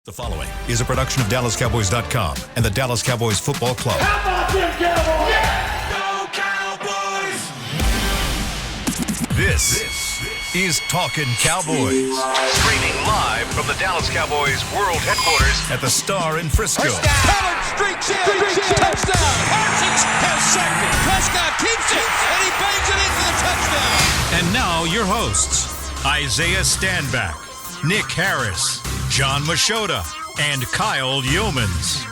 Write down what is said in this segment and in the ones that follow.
The following is a production of DallasCowboys.com and the Dallas Cowboys Football Club. How about them Cowboys? Yeah! Go Cowboys! This is Talkin Cowboys. Streaming live from the Dallas Cowboys World Headquarters at the Star in Frisco. Pollard streaks in. Touchdown. Hoskins has sacked it. Prescott keeps it, and he bangs it in for the touchdown. And now your hosts, Isaiah Stanback, Nick Harris, John Machota, and Kyle Yeomans.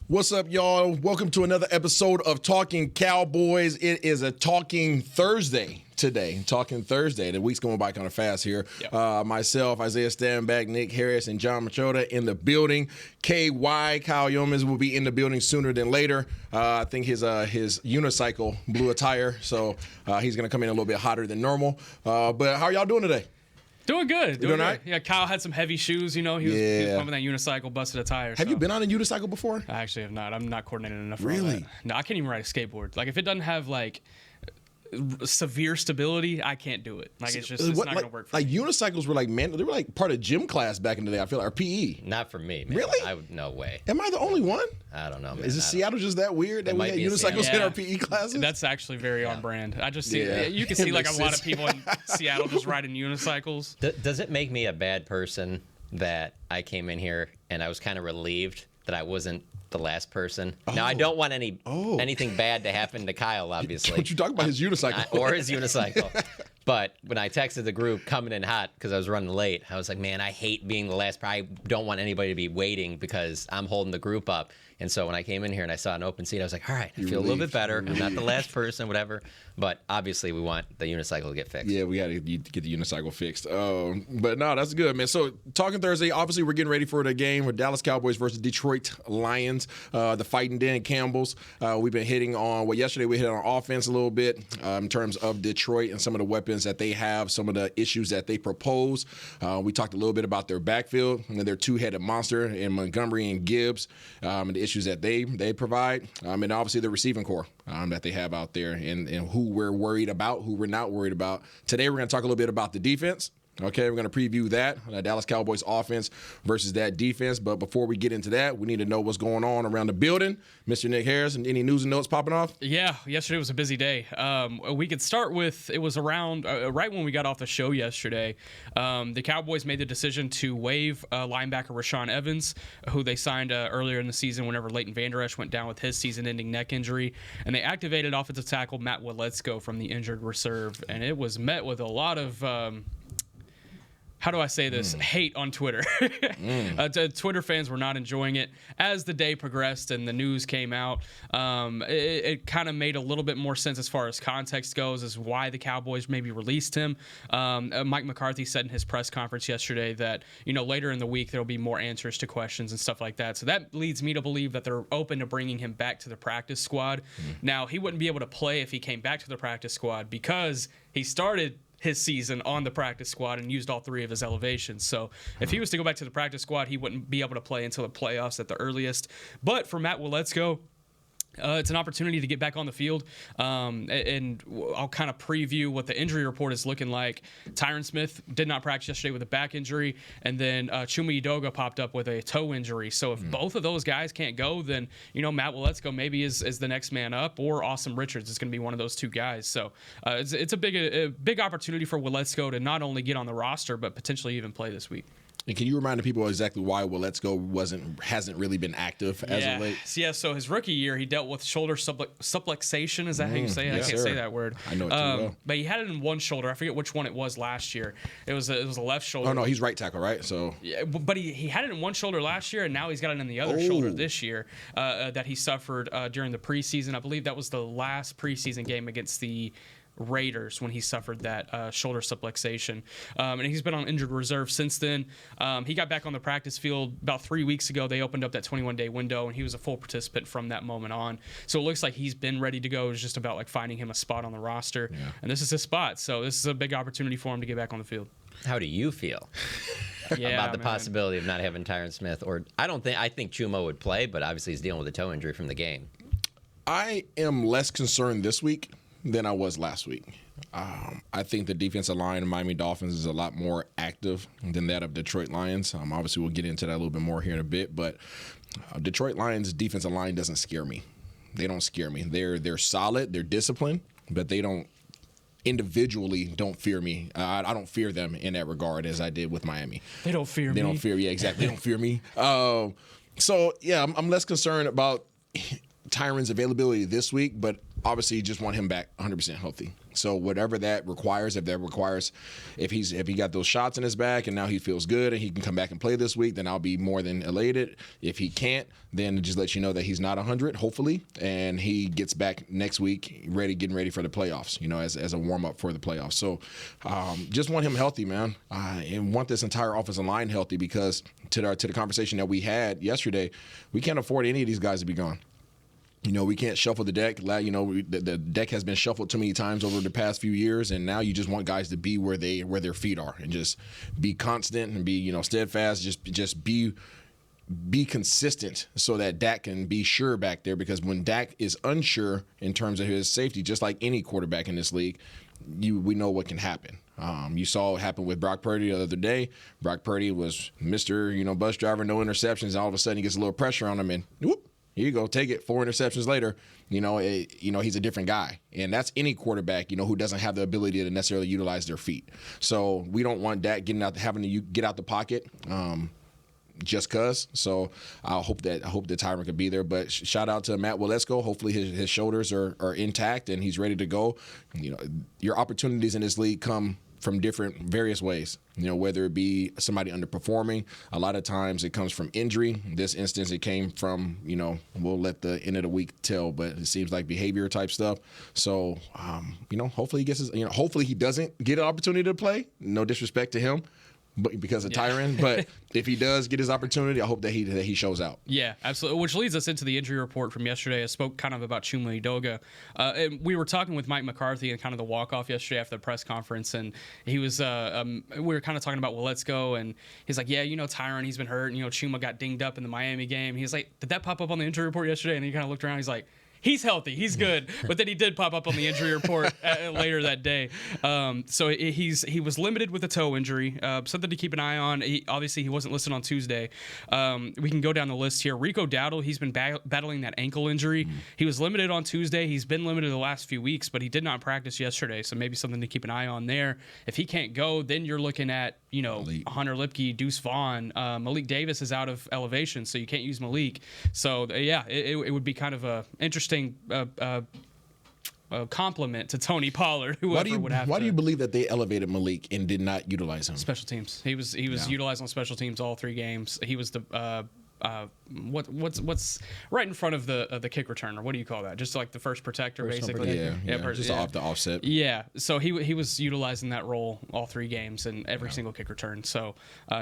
What's up, y'all? Welcome to another episode of Talkin Cowboys. It is a Talking Thursday today. Talking Thursday. The week's going by kind of fast here. Yep. Myself, Isaiah Stanback, Nick Harris, and John Machota in the building. KY, Kyle Yeomans, will be in the building sooner than later. I think his unicycle blew a tire, so he's going to come in a little bit hotter than normal. But how are y'all doing today? Doing good. Doing all right? Yeah, Kyle had some heavy shoes, you know. He was pumping that unicycle, busted a tire. Have you been on a unicycle before? I actually have not. I'm not coordinated enough for all Really? that. No, I can't even ride a skateboard. Like, if it doesn't have, like, severe stability, I can't do it. Like, it's not going to work for me. Like, unicycles were like, man, they were like part of gym class back in the day, I feel like, or PE. Not for me, man. Really? No way. Am I the only one? I don't know, man. Is it Seattle just that weird that we had unicycles in our PE classes? That's actually very on brand. I just see, you can see like a lot of people in Seattle just riding unicycles. Does it make me a bad person that I came in here and I was kind of relieved that I wasn't the last person? Now, I don't want anything bad to happen to Kyle, obviously. Don't you talk about his unicycle. Or his unicycle. But when I texted the group coming in hot because I was running late, I was like, man, I hate being the last. I don't want anybody to be waiting because I'm holding the group up. And so when I came in here and I saw an open seat, I was like, all right, I feel a little bit better. I'm not the last person, whatever. But obviously, we want the unicycle to get fixed. Yeah, we got to get the unicycle fixed. But no, that's good, man. So, Talking Thursday, obviously, we're getting ready for the game with Dallas Cowboys versus Detroit Lions, the Fighting Dan Campbells. We've been hitting on, yesterday we hit on offense a little bit in terms of Detroit and some of the weapons that they have, some of the issues that they propose. We talked a little bit about their backfield and their two-headed monster in Montgomery and Gibbs, and the issues that they provide, and obviously the receiving core that they have out there, and who we're worried about, who we're not worried about. Today we're going to talk a little bit about the defense. Okay, we're going to preview that, Dallas Cowboys offense versus that defense. But before we get into that, we need to know what's going on around the building. Mr. Nick Harris, and any news and notes popping off? Yeah, yesterday was a busy day. We could start with, it was around, right when we got off the show yesterday, the Cowboys made the decision to waive linebacker Rashaan Evans, who they signed earlier in the season whenever Leighton Vander Esch went down with his season-ending neck injury. And they activated offensive tackle Matt Waletzko from the injured reserve. And it was met with a lot of... how do I say this? Hate on Twitter. Twitter fans were not enjoying it. As the day progressed and the news came out, it kind of made a little bit more sense as far as context goes as why the Cowboys maybe released him. Mike McCarthy said in his press conference yesterday that, later in the week there will be more answers to questions and stuff like that. So that leads me to believe that they're open to bringing him back to the practice squad. Now, he wouldn't be able to play if he came back to the practice squad because he started his season on the practice squad and used all three of his elevations. So if he was to go back to the practice squad, he wouldn't be able to play until the playoffs at the earliest. But for Matt Waletzko, it's an opportunity to get back on the field, and I'll kind of preview what the injury report is looking like. Tyron Smith did not practice yesterday with a back injury, and then Chuma Edoga popped up with a toe injury. So if both of those guys can't go, then Matt Waletzko maybe is the next man up, or Austin Richards is going to be one of those two guys. So it's a big opportunity for Waletzko to not only get on the roster but potentially even play this week. And can you remind the people exactly why Waletzko hasn't really been active as of late? Yeah, so his rookie year, he dealt with shoulder subluxation. Is that how you say it? Yes, I can't sir. say that word. I know it too well. But he had it in one shoulder. I forget which one it was last year. It was a left shoulder. Oh, no, he's right tackle, right? So yeah, but he had it in one shoulder last year, and now he's got it in the other shoulder this year that he suffered during the preseason. I believe that was the last preseason game against the Raiders when he suffered that shoulder subluxation, and he's been on injured reserve since then. He got back on the practice field about 3 weeks ago. They opened up that 21-day window, and he was a full participant from that moment on. So it looks like he's been ready to go. It's just about finding him a spot on the roster, and this is his spot. So this is a big opportunity for him to get back on the field. How do you feel about the possibility of not having Tyron Smith? Or I think Chuma would play, but obviously he's dealing with a toe injury from the game. I am less concerned this week than I was last week. I think the defensive line of Miami Dolphins is a lot more active than that of Detroit Lions. Obviously, we'll get into that a little bit more here in a bit, but Detroit Lions' defensive line doesn't scare me. They don't scare me. They're solid. They're disciplined, but they don't individually don't fear me. I don't fear them in that regard as I did with Miami. They don't fear me. They don't fear. Yeah, exactly. They don't fear me. So yeah, I'm less concerned about Tyron's availability this week, but obviously you just want him back 100% healthy. So whatever that requires, if he got those shots in his back and now he feels good and he can come back and play this week, then I'll be more than elated. If he can't, then just let you know that he's not 100, hopefully, and he gets back next week getting ready for the playoffs, as a warm-up for the playoffs. So just want him healthy, man, and want this entire offensive line healthy because to the conversation that we had yesterday, we can't afford any of these guys to be gone. We can't shuffle the deck. The deck has been shuffled too many times over the past few years, and now you just want guys to be where their feet are and just be constant and be steadfast. Just be consistent so that Dak can be sure back there. Because when Dak is unsure in terms of his safety, just like any quarterback in this league, we know what can happen. You saw it happen with Brock Purdy the other day. Brock Purdy was Mr. bus driver, no interceptions, and all of a sudden he gets a little pressure on him, and whoop. Here you go, take it. 4 interceptions later, he's a different guy, and that's any quarterback, who doesn't have the ability to necessarily utilize their feet. So we don't want Dak having to get out the pocket, just cause. So I hope that Tyron could be there. But shout out to Matt Waletzko. Hopefully his shoulders are intact and he's ready to go. Your opportunities in this league come from various ways, whether it be somebody underperforming. A lot of times it comes from injury. In this instance, it came from, we'll let the end of the week tell, but it seems like behavior type stuff. So, hopefully he gets hopefully he doesn't get an opportunity to play. No disrespect to him, but because of Tyron. But if he does get his opportunity, I hope that he shows out. Yeah, absolutely. Which leads us into the injury report from yesterday. I spoke kind of about Chuma Edoga. And we were talking with Mike McCarthy and kind of the walk-off yesterday after the press conference, and he was we were kind of talking about Waletzko, and he's like, yeah, Tyron, he's been hurt, and Chuma got dinged up in the Miami game. He's like, did that pop up on the injury report yesterday? And he kind of looked around, he's like, he's healthy. He's good. But then he did pop up on the injury report later that day. So he was limited with a toe injury. Something to keep an eye on. Obviously, he wasn't listed on Tuesday. We can go down the list here. Rico Dowdle, he's been battling that ankle injury. He was limited on Tuesday. He's been limited the last few weeks, but he did not practice yesterday. So maybe something to keep an eye on there. If he can't go, then you're looking at, Hunter Lipke, Deuce Vaughn. Malik Davis is out of elevation, so you can't use Malik. So, it would be kind of a interesting compliment to Tony Pollard. Why do you believe that they elevated Malik and did not utilize him? Special teams. He was utilized on special teams all 3 games. He was the what's right in front of the kick returner? What do you call that? Just like the first protector, basically. Just off the offset. Yeah. So he was utilizing that role all 3 games and every single kick return. So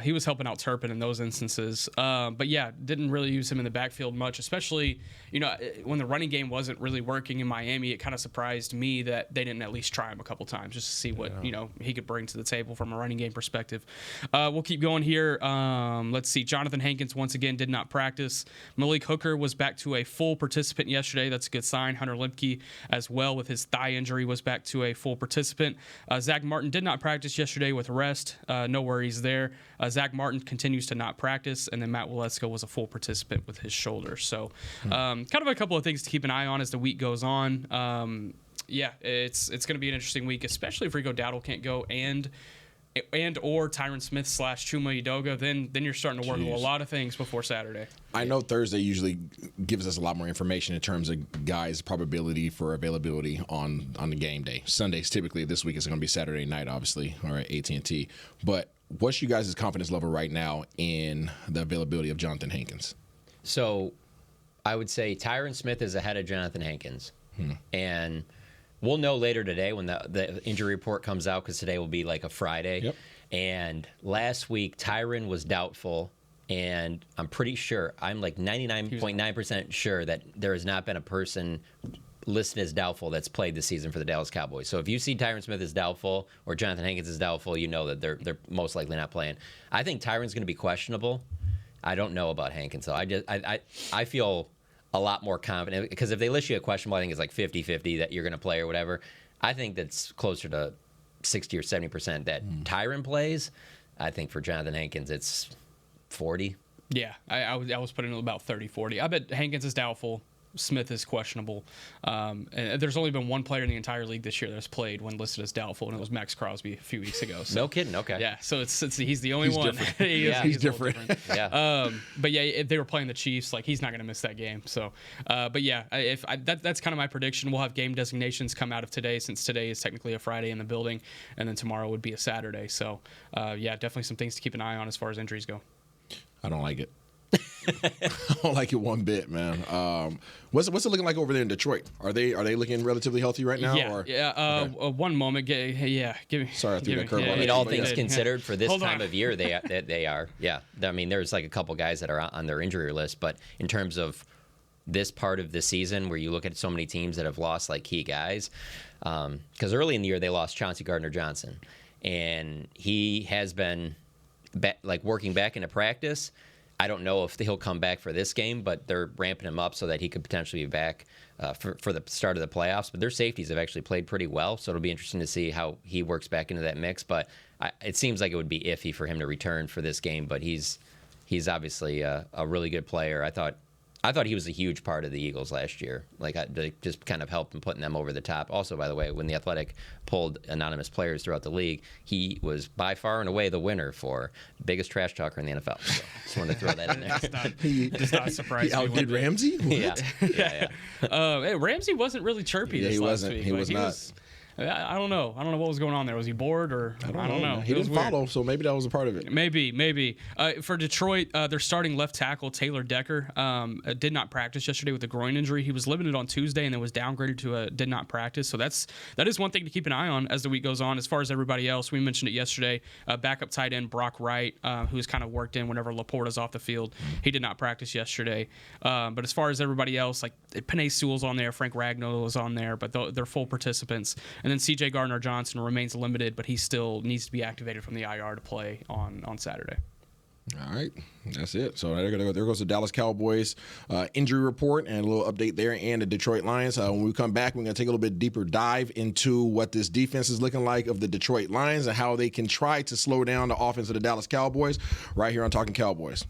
he was helping out Turpin in those instances. But yeah, didn't really use him in the backfield much, especially when the running game wasn't really working in Miami. It kind of surprised me that they didn't at least try him a couple times just to see what he could bring to the table from a running game perspective. We'll keep going here. Let's see. Jonathan Hankins once again did not practice. Malik Hooker was back to a full participant yesterday. That's a good sign. Hunter Lipke as well with his thigh injury was back to a full participant. Zach Martin did not practice yesterday with rest. No worries there. Zach Martin continues to not practice, and then Matt Waletzko was a full participant with his shoulder. So kind of a couple of things to keep an eye on as the week goes on. It's going to be an interesting week, especially if Rico Dowdle can't go or Tyron Smith / Chuma Edoga, then you're starting to work with a lot of things before Saturday. I know Thursday usually gives us a lot more information in terms of guys' probability for availability on the game day. Sundays typically, this week is going to be Saturday night, obviously, or at AT&T. But what's you guys' confidence level right now in the availability of Jonathan Hankins? So I would say Tyron Smith is ahead of Jonathan Hankins. And we'll know later today when the injury report comes out, because today will be like a Friday. Yep. And last week, Tyron was doubtful, and I'm pretty sure, I'm like 99.9% sure that there has not been a person listed as doubtful that's played this season for the Dallas Cowboys. So if you see Tyron Smith is doubtful or Jonathan Hankins is doubtful, you know that they're most likely not playing. I think Tyron's going to be questionable. I don't know about Hankins, though. I feel a lot more confident, because if they list you a questionable, I think it's like 50-50 that you're going to play or whatever. I think that's closer to 60 or 70% that Tyron plays. I think for Jonathan Hankins, it's 40. Yeah, I was putting it about 30-40. I bet Hankins is doubtful. Smith is questionable. And there's only been one player in the entire league this year that's played when listed as doubtful, and it was Max Crosby a few weeks ago. So, no kidding. Okay. Yeah, so it's he's the only one. He's different. Yeah. But yeah, if they were playing the Chiefs, like he's not going to miss that game. So, but yeah, that's kind of my prediction. We'll have game designations come out of today, since today is technically a Friday in the building, and then tomorrow would be a Saturday. So, yeah, definitely some things to keep an eye on as far as injuries go. I don't like it. I don't like it one bit, man. What's it looking like over there in Detroit? Are they looking relatively healthy right now? Yeah. One moment. Give me. Sorry, I threw that curveball. I mean, all things considered, for this Hold time on. of year, they are. Yeah. I mean, there's like a couple guys that are on their injury list, but in terms of this part of the season where you look at so many teams that have lost like key guys, because early in the year they lost Chauncey Gardner-Johnson, and he has been working back into practice. I don't know if he'll come back for this game, but they're ramping him up so that he could potentially be back for the start of the playoffs. But their safeties have actually played pretty well, so it'll be interesting to see how he works back into that mix. But it seems like it would be iffy for him to return for this game, but he's obviously a really good player. I thought he was a huge part of the Eagles last year. Just kind of helped in putting them over the top. Also, by the way, when the Athletic pulled anonymous players throughout the league, he was by far and away the winner for biggest trash talker in the NFL. So just wanted to throw that in there. Does not surprise me. He outdid Ramsey? Yeah. Hey, Ramsey wasn't really chirpy this last week. He was not. I don't know. I don't know what was going on there. Was he bored or I don't know. He didn't follow, so maybe that was a part of it. Maybe. For Detroit, their starting left tackle, Taylor Decker, did not practice yesterday with a groin injury. He was limited on Tuesday and then was downgraded to a did not practice. So that is one thing to keep an eye on as the week goes on. As far as everybody else, we mentioned it yesterday. Backup tight end Brock Wright, who's kind of worked in whenever Laporta's off the field. He did not practice yesterday. But as far as everybody else, like Penei Sewell's on there, Frank Ragnow was on there, but they're full participants. And then C.J. Gardner-Johnson remains limited, but he still needs to be activated from the IR to play on Saturday. All right, that's it. So there goes the Dallas Cowboys injury report and a little update there, and the Detroit Lions. When we come back, we're going to take a little bit deeper dive into what this defense is looking like of the Detroit Lions and how they can try to slow down the offense of the Dallas Cowboys right here on Talkin Cowboys.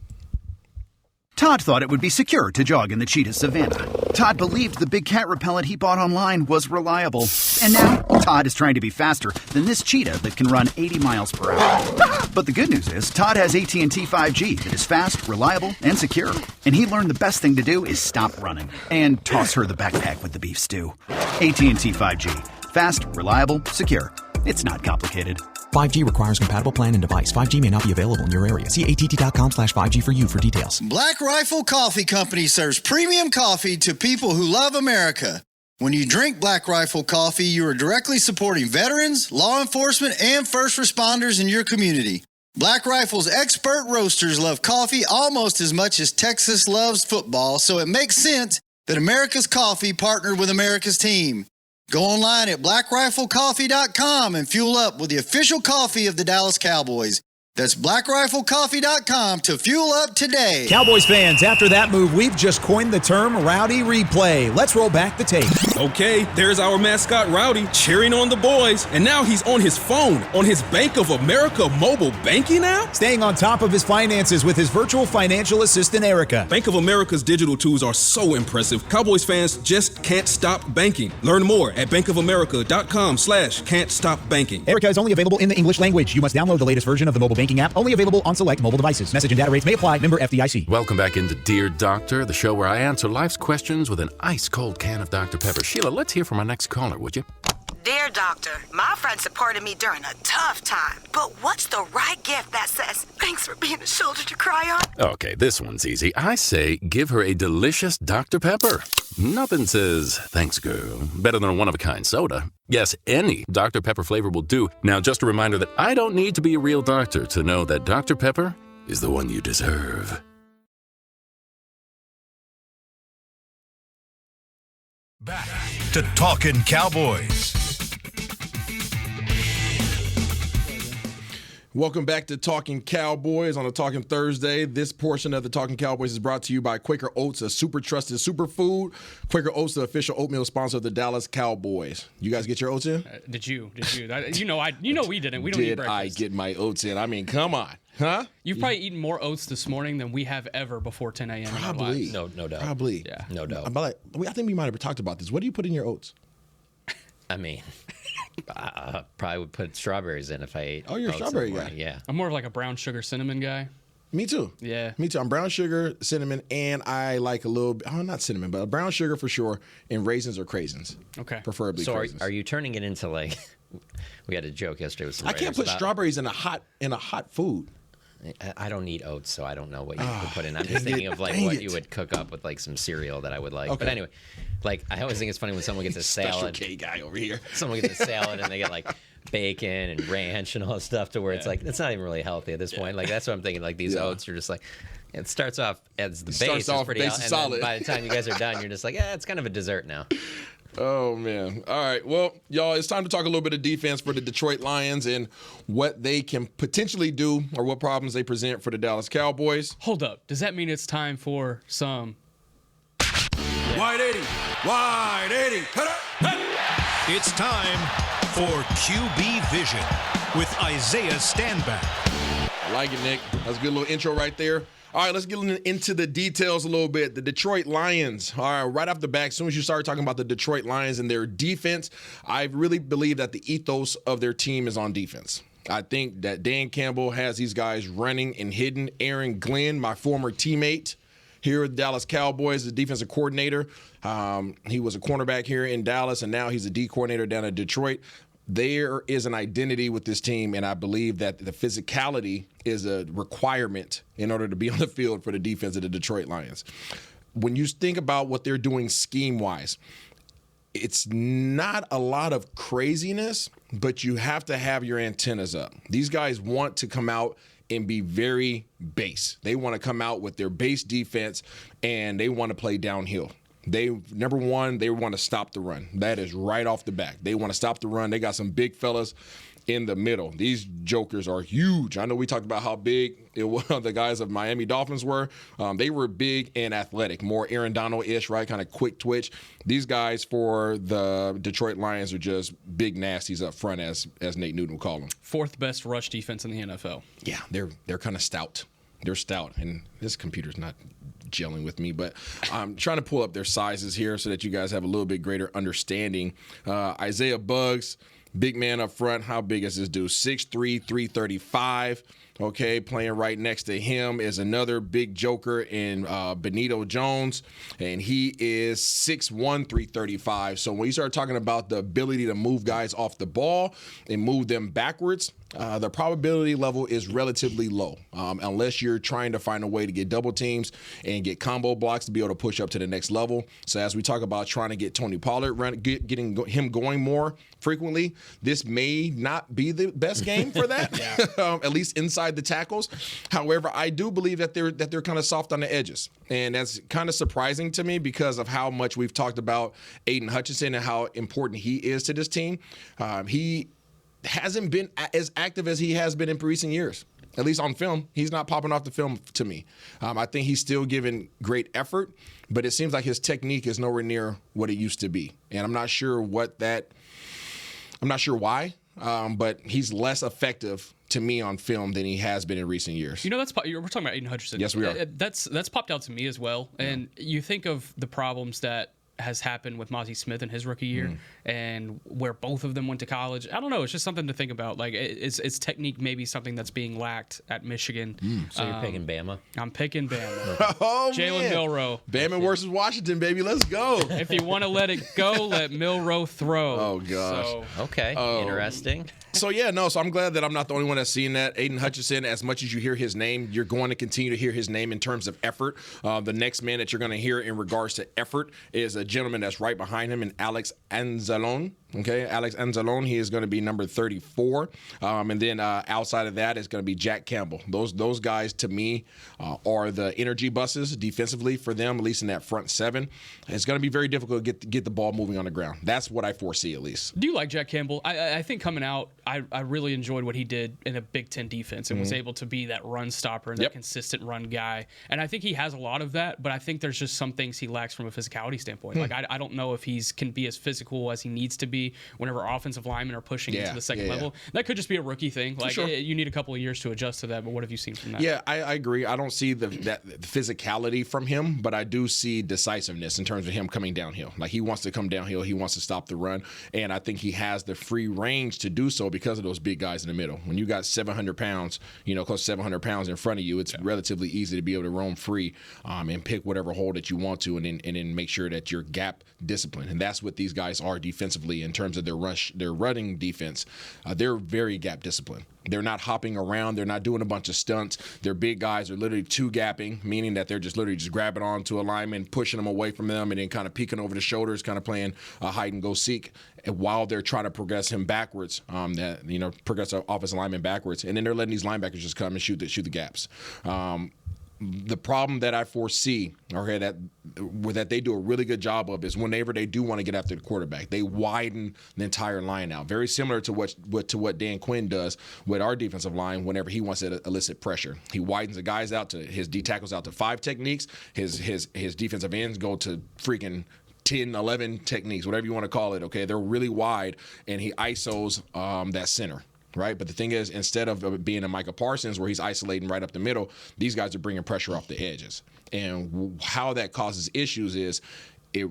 Todd thought it would be secure to jog in the cheetah savanna. Todd believed the big cat repellent he bought online was reliable. And now, Todd is trying to be faster than this cheetah that can run 80 miles per hour. But the good news is, Todd has AT&T 5G that is fast, reliable, and secure. And he learned the best thing to do is stop running and toss her the backpack with the beef stew. AT&T 5G. Fast, reliable, secure. It's not complicated. 5G requires compatible plan and device. 5G may not be available in your area. See att.com/5G for you for details. Black Rifle Coffee Company serves premium coffee to people who love America. When you drink Black Rifle coffee, you are directly supporting veterans, law enforcement, and first responders in your community. Black Rifle's expert roasters love coffee almost as much as Texas loves football, so it makes sense that America's Coffee partnered with America's team. Go online at blackriflecoffee.com and fuel up with the official coffee of the Dallas Cowboys. That's blackriflecoffee.com to fuel up today. Cowboys fans, after that move, we've just coined the term Rowdy Replay. Let's roll back the tape. Okay, there's our mascot Rowdy cheering on the boys. And now he's on his phone, on his Bank of America mobile banking app? Staying on top of his finances with his virtual financial assistant, Erica. Bank of America's digital tools are so impressive. Cowboys fans just can't stop banking. Learn more at bankofamerica.com/can't-stop-banking. Erica is only available in the English language. You must download the latest version of the mobile banking app, only available on select mobile devices. Message and data rates may apply. Member FDIC. Welcome back into Dear Doctor, the show where I answer life's questions with an ice-cold can of Dr. Pepper. Sheila, let's hear from our next caller, would you? Dear Doctor, my friend supported me during a tough time, but what's the right gift that says, thanks for being a shoulder to cry on? Okay, this one's easy. I say give her a delicious Dr. Pepper. Nothing says, thanks, girl, better than a one-of-a-kind soda. Yes, any Dr. Pepper flavor will do. Now, just a reminder that I don't need to be a real doctor to know that Dr. Pepper is the one you deserve. Back to Talkin Cowboys. Welcome back to Talkin Cowboys on a Talkin Thursday. This portion of the Talkin Cowboys is brought to you by Quaker Oats, a super trusted superfood. Quaker Oats, the official oatmeal sponsor of the Dallas Cowboys. You guys get your oats in? Did you? You know we didn't. We don't eat Did breakfast. I get my oats in? I mean, come on. Huh? You've probably eaten more oats this morning than we have ever before 10 a.m. Probably. No doubt. Probably. Yeah. No doubt. I think we might have talked about this. What do you put in your oats? I mean, I probably would put strawberries in if I ate. Oh, you're a oats strawberry in the guy. morning. Yeah. I'm more of like a brown sugar cinnamon guy. Me too. Yeah. Me too. I'm brown sugar, cinnamon, and I like a little bit, not cinnamon, but brown sugar for sure, and raisins or craisins. Okay. Preferably So craisins. are you turning it into like, we had a joke yesterday with some I can't writers put about- strawberries in a hot food. I don't eat oats, so I don't know what you could put in. I'm just thinking of like what you would cook up with like some cereal that I would like. Okay. But anyway, like I always think it's funny when someone gets a salad. Special K guy over here. Someone gets a salad and they get like bacon and ranch and all that stuff to where it's like it's not even really healthy at this point. Like that's what I'm thinking. Like these oats are just like it starts off as the base is pretty base is solid. and then by the time you guys are done, you're just like, it's kind of a dessert now. Oh, man. All right. Well, y'all, it's time to talk a little bit of defense for the Detroit Lions and what they can potentially do or what problems they present for the Dallas Cowboys. Hold up. Does that mean it's time for some... Wide 80. Wide 80. It's time for QB Vision with Isaiah Standback. I like it, Nick. That's a good little intro right there. All right, let's get into the details a little bit. The Detroit Lions, all right, right off the bat, as soon as you start talking about the Detroit Lions and their defense, I really believe that the ethos of their team is on defense. I think that Dan Campbell has these guys running and hidden. Aaron Glenn, my former teammate here at the Dallas Cowboys, the defensive coordinator. He was a cornerback here in Dallas, and now he's a D coordinator down at Detroit. There is an identity with this team, and I believe that the physicality is a requirement in order to be on the field for the defense of the Detroit Lions. When you think about what they're doing scheme-wise, it's not a lot of craziness, but you have to have your antennas up. These guys want to come out and be very base. They want to come out with their base defense, and they want to play downhill. Number one, they want to stop the run. That is right off the back. They want to stop the run. They got some big fellas in the middle. These jokers are huge. I know we talked about how big the guys of Miami Dolphins were. They were big and athletic, more Aaron Donald-ish, right? Kind of quick twitch. These guys for the Detroit Lions are just big nasties up front, as Nate Newton would call them. Fourth best rush defense in the NFL. Yeah, they're kind of stout. They're stout, and this computer's not gelling with me, but I'm trying to pull up their sizes here so that you guys have a little bit greater understanding. Isaiah Buggs, big man up front. How big is this dude? 6'3", 335. Okay, playing right next to him is another big joker in Benito Jones, and he is 6'1", 335. So when you start talking about the ability to move guys off the ball and move them backwards, the probability level is relatively low unless you're trying to find a way to get double teams and get combo blocks to be able to push up to the next level. So as we talk about trying to get Tony Pollard getting him going more frequently, this may not be the best game for that, at least inside the tackles. However, I do believe that they're kind of soft on the edges, and that's kind of surprising to me because of how much we've talked about Aiden Hutchinson and how important he is to this team. He hasn't been as active as he has been in recent years. At least on film, he's not popping off the film to me. I think he's still giving great effort, but it seems like his technique is nowhere near what it used to be. And I'm not sure why, but he's less effective to me on film than he has been in recent years. You know, we're talking about Aiden Hutchinson. Yes, we are. That's popped out to me as well. And you think of the problems that has happened with Mozzie Smith in his rookie year and where both of them went to college. I don't know. It's just something to think about. Like, it's technique maybe something that's being lacked at Michigan. So you're picking Bama? I'm picking Bama. Oh, Jalen Milroe. Bama versus Washington, baby. Let's go. If you want to let it go, let Milroe throw. Oh, gosh. So, okay. Interesting. So I'm glad that I'm not the only one that's seen that. Aiden Hutchinson, as much as you hear his name, you're going to continue to hear his name in terms of effort. The next man that you're going to hear in regards to effort is a gentleman that's right behind him, and Alex Anzalone. Okay, Alex Anzalone, he is going to be number 34. And then outside of that is going to be Jack Campbell. Those guys, to me, are the energy buses defensively for them, at least in that front seven. It's going to be very difficult to get the ball moving on the ground. That's what I foresee, at least. Do you like Jack Campbell? I think coming out, I really enjoyed what he did in a Big Ten defense and was able to be that run stopper and that consistent run guy. And I think he has a lot of that, but I think there's just some things he lacks from a physicality standpoint. Like, I don't know if he can be as physical as he needs to be whenever offensive linemen are pushing into the second level. That could just be a rookie thing. Like, you need a couple of years to adjust to that, but what have you seen from that? Yeah, I agree. I don't see the physicality from him, but I do see decisiveness in terms of him coming downhill. Like, he wants to come downhill. He wants to stop the run, and I think he has the free range to do so because of those big guys in the middle. When you got 700 pounds, close to 700 pounds in front of you, it's relatively easy to be able to roam free and pick whatever hole that you want to, and then make sure that you're gap disciplined. And that's what these guys are defensively in terms of their running defense. They're very gap disciplined. They're not hopping around. They're not doing a bunch of stunts. Their big guys are literally two-gapping, meaning that they're just literally just grabbing onto a lineman, pushing them away from them, and then kind of peeking over the shoulders, kind of playing hide-and-go-seek while they're trying to progress him backwards, progress the offensive lineman backwards. And then they're letting these linebackers just come and shoot the gaps. The problem that I foresee, that they do a really good job of, is whenever they do want to get after the quarterback, they widen the entire line out. Very similar to what Dan Quinn does with our defensive line whenever he wants to elicit pressure. He widens the guys out to his D tackles out to 5 techniques. His defensive ends go to freaking 10, 11 techniques, whatever you want to call it. Okay, they're really wide, and he ISOs that center. Right, but the thing is, instead of being a Micah Parsons where he's isolating right up the middle, these guys are bringing pressure off the edges. And how that causes issues is it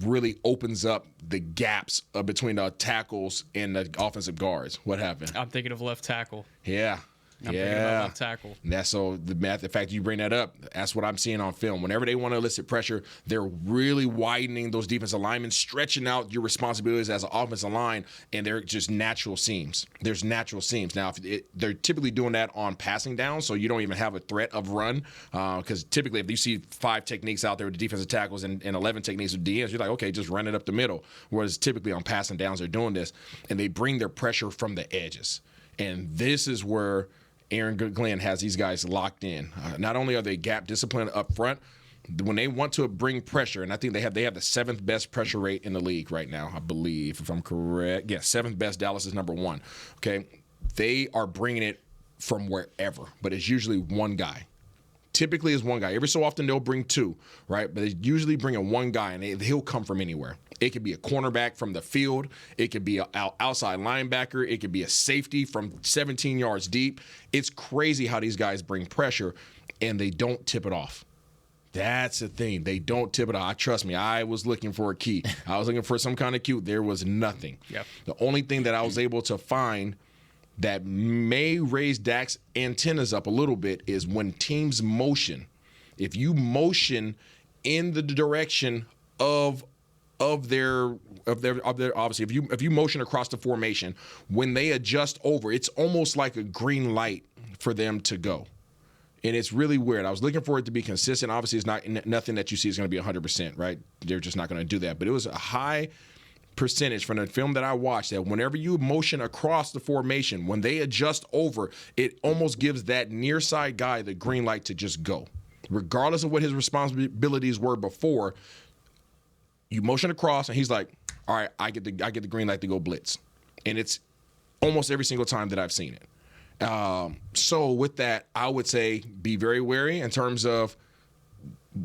really opens up the gaps between the tackles and the offensive guards. What happened? I'm thinking of left tackle. Yeah. I'm thinking about left tackle. That's so the fact you bring that up, that's what I'm seeing on film. Whenever they want to elicit pressure, they're really widening those defensive linemen, stretching out your responsibilities as an offensive line, and they're just natural seams. There's natural seams. Now, they're typically doing that on passing down, so you don't even have a threat of run, because typically if you see 5 techniques out there with the defensive tackles and 11 techniques with DNs, you're like, okay, just run it up the middle. Whereas typically on passing downs, they're doing this, and they bring their pressure from the edges. And this is where Aaron Glenn has these guys locked in. Not only are they gap disciplined up front, when they want to bring pressure, and I think they have the 7th best pressure rate in the league right now, I believe, if I'm correct. Yeah, 7th best. Dallas is number 1. Okay, they are bringing it from wherever, but it's usually one guy. Typically is one guy. Every so often they'll bring 2, right? But they usually bring in one guy, and he'll come from anywhere. It could be a cornerback from the field. It could be an outside linebacker. It could be a safety from 17 yards deep. It's crazy how these guys bring pressure, and they don't tip it off. That's the thing. They don't tip it off. Trust me, I was looking for a key. I was looking for some kind of cue. There was nothing. Yep. The only thing that I was able to find that may raise Dak's antennas up a little bit is when teams motion. If you motion in the direction of their obviously if you motion across the formation, when they adjust over, it's almost like a green light for them to go. And it's really weird. I was looking for it to be consistent. Obviously, it's not nothing that you see is going to be 100%, right? They're just not going to do that. But it was a high percentage from the film that I watched that whenever you motion across the formation, when they adjust over, it almost gives that near side guy the green light to just go. Regardless of what his responsibilities were before, you motion across and he's like, all right, I get the green light to go blitz. And it's almost every single time that I've seen it. So with that, I would say be very wary in terms of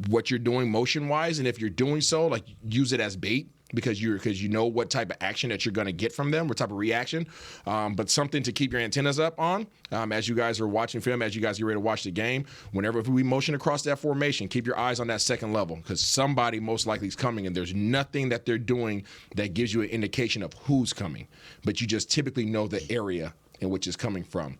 what you're doing motion-wise. And if you're doing so, like, use it as bait because you know what type of action that you're going to get from them, what type of reaction. But something to keep your antennas up on as you guys are watching film, as you guys get ready to watch the game. Whenever we motion across that formation, keep your eyes on that second level because somebody most likely is coming, and there's nothing that they're doing that gives you an indication of who's coming. But you just typically know the area in which it's coming from.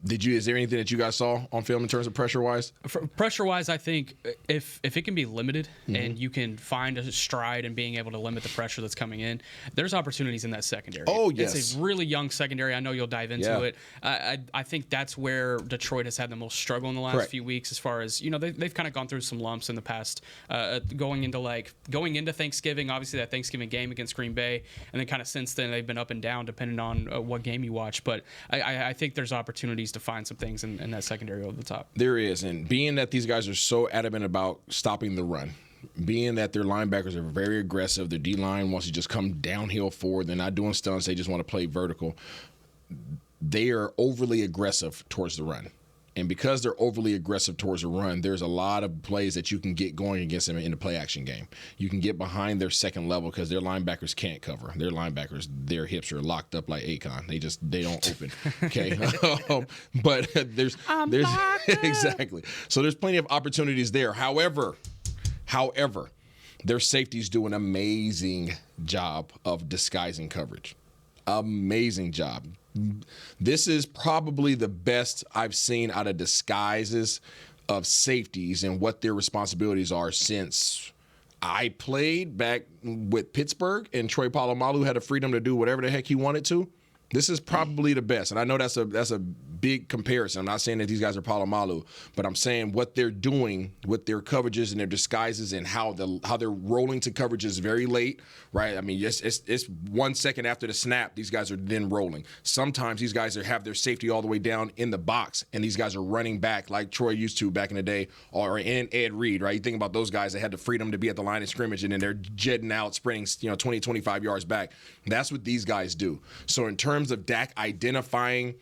Is there anything that you guys saw on film in terms of pressure-wise? Pressure-wise, I think if it can be limited and you can find a stride in being able to limit the pressure that's coming in, there's opportunities in that secondary. Oh, yes. It's a really young secondary. I know you'll dive into it. I think that's where Detroit has had the most struggle in the last few weeks as far as, they've kind of gone through some lumps in the past going into Thanksgiving, obviously that Thanksgiving game against Green Bay, and then kind of since then they've been up and down depending on what game you watch. But I think there's opportunities to find some things in that secondary over the top. There is, and being that these guys are so adamant about stopping the run, being that their linebackers are very aggressive, their D-line wants to just come downhill forward, they're not doing stunts, they just want to play vertical. They are overly aggressive towards the run. And because they're overly aggressive towards the run, there's a lot of plays that you can get going against them in the play-action game. You can get behind their second level because their linebackers can't cover. Their linebackers, their hips are locked up like Akon. They don't open. Okay, but there's exactly. So there's plenty of opportunities there. However, their safeties do an amazing job of disguising coverage. Amazing job. This is probably the best I've seen out of disguises of safeties and what their responsibilities are since I played back with Pittsburgh and Troy Polamalu had the freedom to do whatever the heck he wanted to. This is probably the best. And I know that's a big comparison. I'm not saying that these guys are Polamalu, but I'm saying what they're doing with their coverages and their disguises and how they're rolling to coverages very late, right? I mean, it's 1 second after the snap, these guys are then rolling. Sometimes these guys have their safety all the way down in the box, and these guys are running back like Troy used to back in the day, or in Ed Reed, right? You think about those guys that had the freedom to be at the line of scrimmage, and then they're jetting out, sprinting 20, 25 yards back. That's what these guys do. So in terms of Dak identifying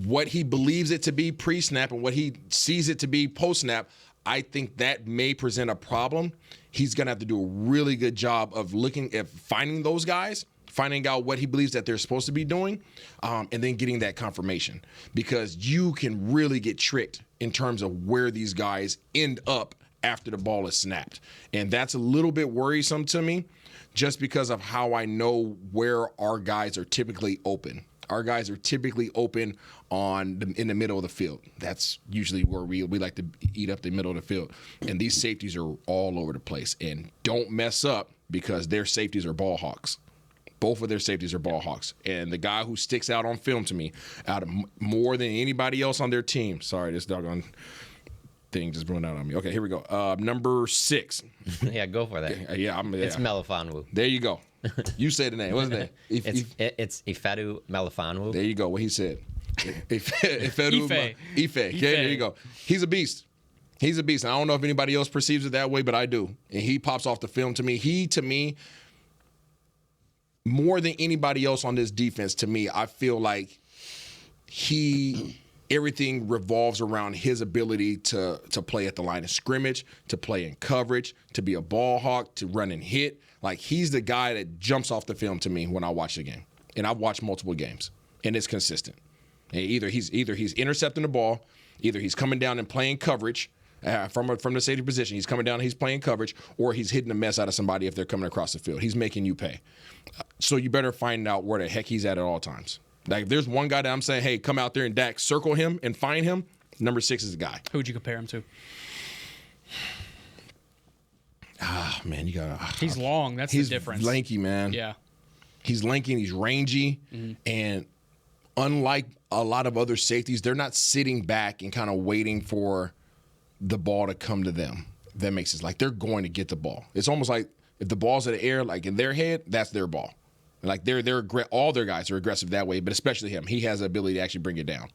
what he believes it to be pre-snap and what he sees it to be post-snap, I think that may present a problem. He's going to have to do a really good job of looking at finding those guys, finding out what he believes that they're supposed to be doing, and then getting that confirmation. Because you can really get tricked in terms of where these guys end up after the ball is snapped. And that's a little bit worrisome to me, just because of how I know where our guys are typically open. Our guys are typically open in the middle of the field. That's usually where we like to eat up the middle of the field. And these safeties are all over the place. And don't mess up, because their safeties are ball hawks. Both of their safeties are ball hawks. And the guy who sticks out on film to me, out of more than anybody else on their team, sorry, this doggone thing just blew out on me. Okay, here we go. Number 6. Yeah, go for that. Okay, It's Melifonwu. There you go. You say the name. What's the name? It's Ifeatu Melifonwu. There you go. What he said. Ife. Okay, there you go. He's a beast. He's a beast. I don't know if anybody else perceives it that way, but I do. And he pops off the film to me. To me, more than anybody else on this defense, to me, I feel like everything revolves around his ability to play at the line of scrimmage, to play in coverage, to be a ball hawk, to run and hit. Like, he's the guy that jumps off the film to me when I watch the game. And I've watched multiple games, and it's consistent. And either he's intercepting the ball, either he's coming down and playing coverage from the safety position. He's coming down and he's playing coverage, or he's hitting the mess out of somebody if they're coming across the field. He's making you pay. So you better find out where the heck he's at all times. Like, if there's one guy that I'm saying, hey, come out there and Dak, circle him and find him, number 6 is the guy. Who would you compare him to? Man, you gotta. He's long. That's the difference. He's lanky, man. Yeah. He's lanky and he's rangy. And unlike a lot of other safeties, they're not sitting back and kind of waiting for the ball to come to them. That makes sense. Like, they're going to get the ball. It's almost like if the ball's in the air, like in their head, that's their ball. Like, all their guys are aggressive that way, but especially him. He has the ability to actually bring it down.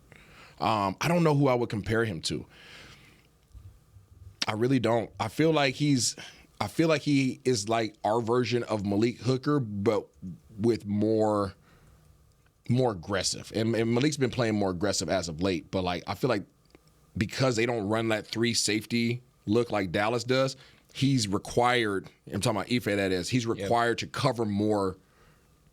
I don't know who I would compare him to. I really don't. I feel like he is like our version of Malik Hooker, but with more aggressive. And Malik's been playing more aggressive as of late, but like, I feel like because they don't run that 3 safety look like Dallas does, he's required, I'm talking about Ife, that is, he's required to cover more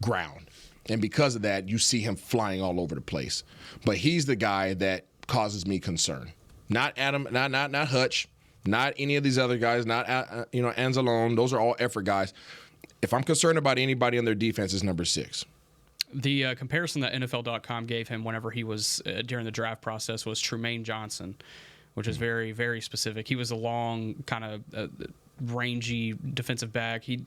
ground. And because of that, you see him flying all over the place. But he's the guy that causes me concern. Not Adam, not Hutch, not any of these other guys, not Anzalone. Those are all effort guys. If I'm concerned about anybody on their defense, it's number 6. The comparison that NFL.com gave him whenever he was during the draft process was Trumaine Johnson, which is very, very specific. He was a long, kind of rangy defensive back. He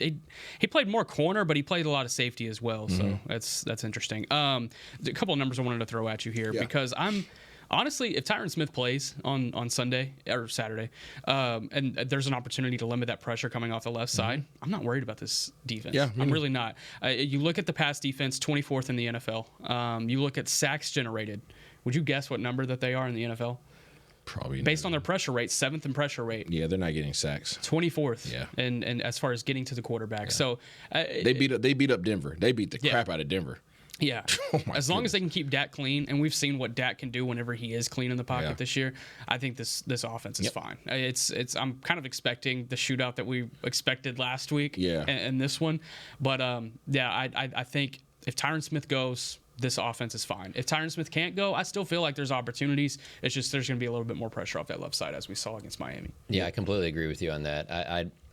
played more corner, but he played a lot of safety as well. So that's interesting. A couple of numbers I wanted to throw at you here because I'm honestly, if Tyron Smith plays on Sunday or Saturday, and there's an opportunity to limit that pressure coming off the left side, I'm not worried about this defense. Yeah, I'm really not. You look at the pass defense, 24th in the NFL. You look at sacks generated. Would you guess what number that they are in the NFL? Probably based on their pressure rate, 7th in pressure rate. Yeah, they're not getting sacks. 24th. Yeah, and as far as getting to the quarterback, so they beat up Denver. They beat the crap out of Denver. Yeah, as long as they can keep Dak clean, and we've seen what Dak can do whenever he is clean in the pocket this year. I think this offense is fine. I'm kind of expecting the shootout that we expected last week. And this one, but I think if Tyron Smith goes, this offense is fine. If Tyron Smith can't go, I still feel like there's opportunities. It's just there's going to be a little bit more pressure off that left side as we saw against Miami. Yeah, I completely agree with you on that.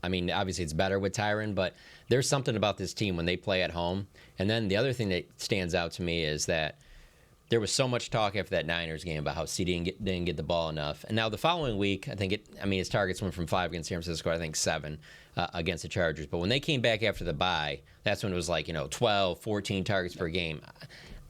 I mean, obviously it's better with Tyron, but there's something about this team when they play at home. And then the other thing that stands out to me is that there was so much talk after that Niners game about how CD didn't get the ball enough. And now the following week, his targets went from 5 against San Francisco, I think 7 against the Chargers. But when they came back after the bye, that's when it was like, 12, 14 targets per game.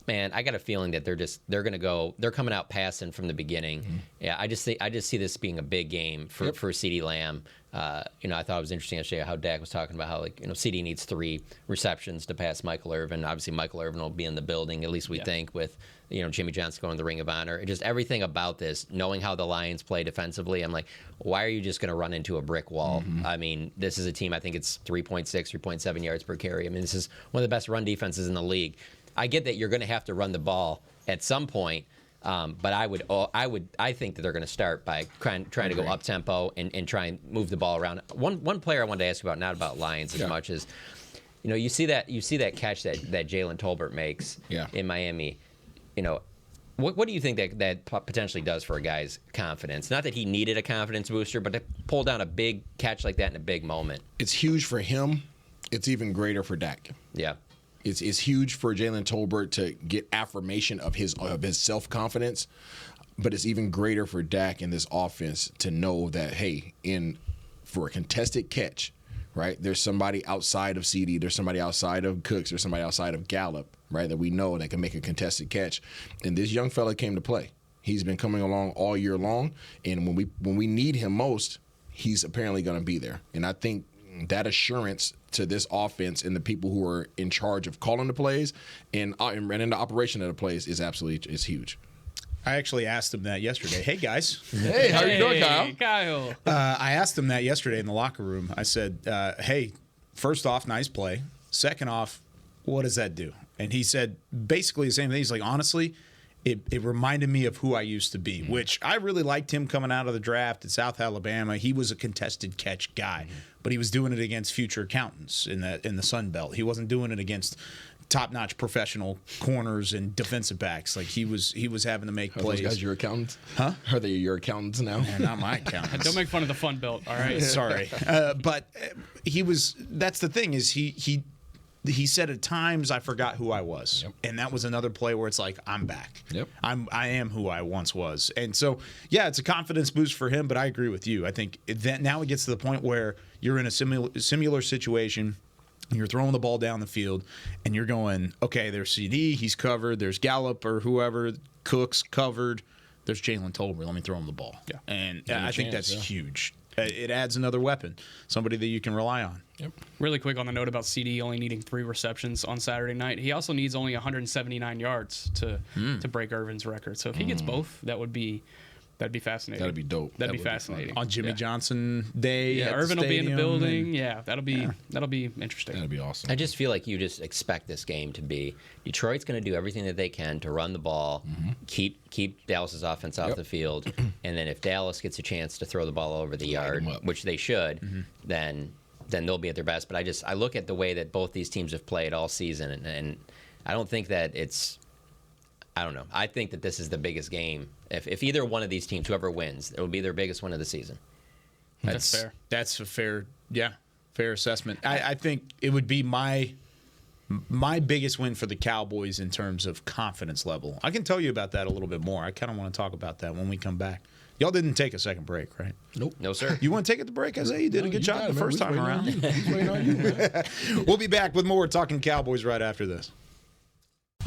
Man, I got a feeling that they're coming out passing from the beginning. Yeah, I just see this being a big game for CeeDee Lamb. I thought it was interesting yesterday how Dak was talking about how CeeDee needs 3 receptions to pass Michael Irvin. Obviously, Michael Irvin will be in the building, at least we think, with Jimmy Johnson going to the Ring of Honor. Just everything about this, knowing how the Lions play defensively, I'm like, why are you just going to run into a brick wall? I mean, this is a team, I think it's 3.6, 3.7 yards per carry. I mean, this is one of the best run defenses in the league. I get that you're going to have to run the ball at some point, but I think that they're going to start by trying to go up tempo and try and move the ball around. One player I wanted to ask you about, not about Lions as much as, you see that catch that Jalen Tolbert makes in Miami. What do you think that potentially does for a guy's confidence? Not that he needed a confidence booster, but to pull down a big catch like that in a big moment. It's huge for him. It's even greater for Dak. Yeah. It's huge for Jalen Tolbert to get affirmation of his self-confidence, but it's even greater for Dak in this offense to know that, hey, for a contested catch, right, there's somebody outside of CeeDee, there's somebody outside of Cooks, there's somebody outside of Gallup, right, that we know that can make a contested catch. And this young fella came to play. He's been coming along all year long, and when we need him most, he's apparently going to be there. And I think that assurance to this offense and the people who are in charge of calling the plays and in the operation of the plays is huge. I actually asked him that yesterday. Hey, guys. Hey, how are you doing, Kyle? I asked him that yesterday in the locker room. I said, hey, first off, nice play. Second off, what does that do? And he said basically the same thing. He's like, honestly, it reminded me of who I used to be, which I really liked him coming out of the draft at South Alabama. He was a contested catch guy, but he was doing it against future accountants in the Sun Belt. He wasn't doing it against top-notch professional corners and defensive backs. Like he was having to make plays. Those guys your accountants? Huh? Are they your accountants now? Man, not my accountants. Don't make fun of the Fun Belt, all right? Sorry. But he was – that's the thing is he said at times I forgot who I was. And that was another play where it's like, I'm back. I am who I once was. And so, yeah, it's a confidence boost for him, but I agree with you. I think that now it gets to the point where you're in a similar situation. You're throwing the ball down the field, and you're going, okay, there's CD, he's covered. There's Gallup or whoever, Cooks covered. There's Jalen Tolbert. Let me throw him the ball. Yeah. And I think that's huge. It adds another weapon, somebody that you can rely on. Really quick on the note about CD only needing 3 receptions on Saturday night. He also needs only 179 yards to break Irvin's record. So if he gets both, that'd be fascinating. That'd be dope. That'd be fascinating. On Jimmy Johnson Day. Yeah, Irvin will be in the building. That'll be interesting. That'd be awesome. I just feel like you just expect this game to be Detroit's going to do everything that they can to run the ball, keep Dallas's offense off the field, and then if Dallas gets a chance to throw the ball over the yard, which they should, then they'll be at their best. But I look at the way that both these teams have played all season, and I don't think that it's. I don't know. I think that this is the biggest game. If either one of these teams, whoever wins, it will be their biggest win of the season. That's fair. That's a fair assessment. I think it would be my My biggest win for the Cowboys in terms of confidence level. I can tell you about that a little bit more. I kind of want to talk about that when we come back. Y'all didn't take a second break, right? Nope. No, sir. You want to take it to break, Isaiah? You did a good job the first time around. He's waiting on you, man. We'll be back with more Talking Cowboys right after this.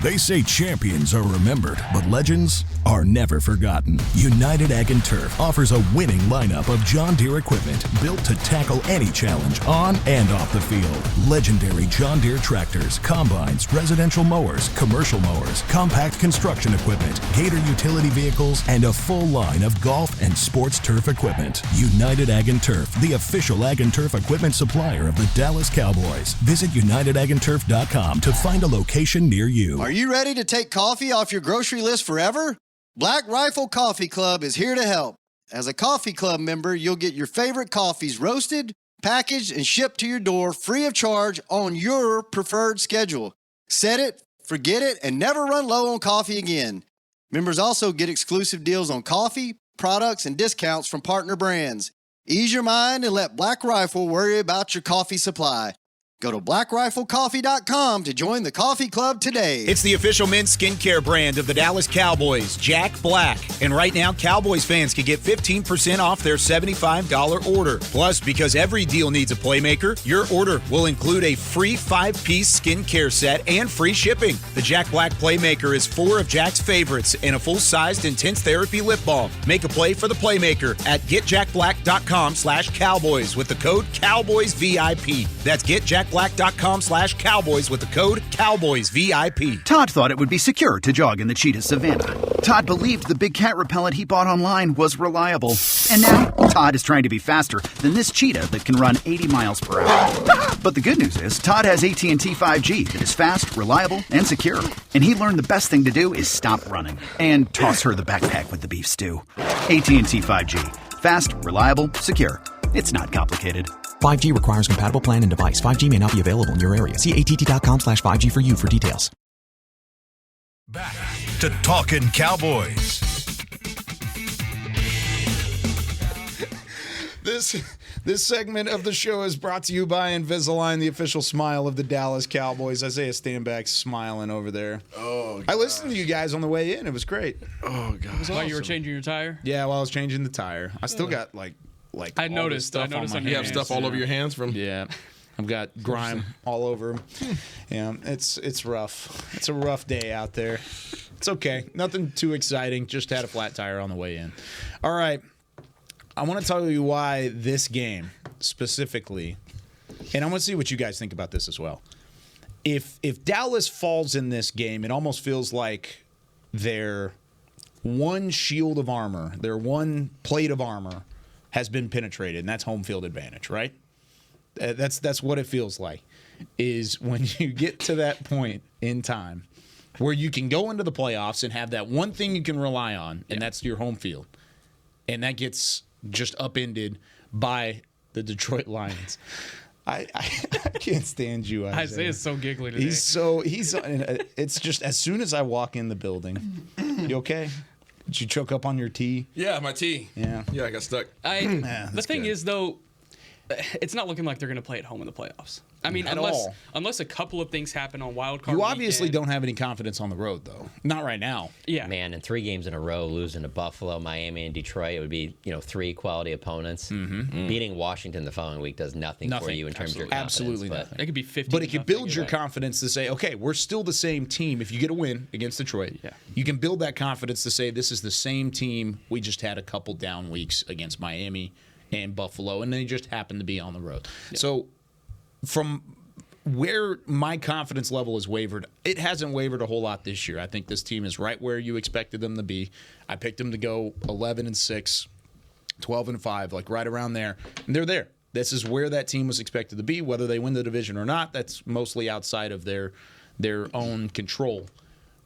They say champions are remembered, but legends are never forgotten. United Ag and Turf offers a winning lineup of John Deere equipment built to tackle any challenge on and off the field. Legendary John Deere tractors, combines, residential mowers, commercial mowers, compact construction equipment, Gator utility vehicles, and a full line of golf and sports turf equipment. United Ag and Turf, the official Ag and Turf equipment supplier of the Dallas Cowboys. Visit UnitedAgAndTurf.com to find a location near you. Are you ready to take coffee off your grocery list forever? Black Rifle Coffee Club is here to help. As a coffee club member, you'll get your favorite coffees roasted, packaged, and shipped to your door free of charge on your preferred schedule. Set it, forget it, and never run low on coffee again. Members also get exclusive deals on coffee, products, and discounts from partner brands. Ease your mind and let Black Rifle worry about your coffee supply. Go to blackriflecoffee.com to join the coffee club today. It's the official men's skincare brand of the Dallas Cowboys, Jack Black. And right now, Cowboys fans can get 15% off their $75 order. Plus, because every deal needs a playmaker, your order will include a free 5-piece skincare set and free shipping. The Jack Black Playmaker is 4 of Jack's favorites and a full-sized intense therapy lip balm. Make a play for the Playmaker at getjackblack.com/Cowboys with the code CowboysVIP. That's getjackblack.com/Cowboys with the code CowboysVIP. Todd thought it would be secure to jog in the cheetah savanna. Todd believed the big cat repellent he bought online was reliable. And now, Todd is trying to be faster than this cheetah that can run 80 miles per hour. But the good news is, Todd has AT&T 5G that is fast, reliable, and secure. And he learned the best thing to do is stop running and toss her the backpack with the beef stew. AT&T 5G. Fast, reliable, secure. It's not complicated. 5G requires compatible plan and device. 5G may not be available in your area. See att.com/5G for you for details. Back to Talkin Cowboys. This segment of the show is brought to you by Invisalign, the official smile of the Dallas Cowboys. Isaiah Stanback's smiling over there. Oh, I listened to you guys on the way in. It was great. Oh, God. While you were changing your tire? Yeah, while I was changing the tire. I still got like I noticed stuff on my your You have stuff all over your hands from? Yeah. I've got grime all over them. Yeah, it's rough. It's a rough day out there. It's okay. Nothing too exciting. Just had a flat tire on the way in. All right. I want to tell you why this game specifically, and I want to see what you guys think about this as well. If Dallas falls in this game, it almost feels like their one shield of armor, their one plate of armor has been penetrated, and that's home field advantage, right? That's what it feels like, is when you get to that point in time where you can go into the playoffs and have that one thing you can rely on, and that's your home field. And that gets just upended by the Detroit Lions. I can't stand you, Isaiah. Isaiah's so giggly today. It's just as soon as I walk in the building, you okay? Did you choke up on your tea? Yeah, my tea. Yeah. Yeah, I got stuck. The thing is, though, it's not looking like they're going to play at home in the playoffs. I mean, unless a couple of things happen on wild card. You obviously don't have any confidence on the road, though. Not right now. Yeah, man. In 3 games in a row, losing to Buffalo, Miami, and Detroit, it would be 3 quality opponents. Beating Washington the following week does nothing for you in terms of your confidence. Absolutely nothing. It could be 50. But it could build your confidence to say, okay, we're still the same team. If you get a win against Detroit, you can build that confidence to say this is the same team. We just had a couple down weeks against Miami and Buffalo, and they just happened to be on the road. Yeah. So from where my confidence level has wavered, it hasn't wavered a whole lot this year. I think this team is right where you expected them to be. I picked them to go 11-6, 12-5, like right around there. And they're there. This is where that team was expected to be. Whether they win the division or not, that's mostly outside of their own control.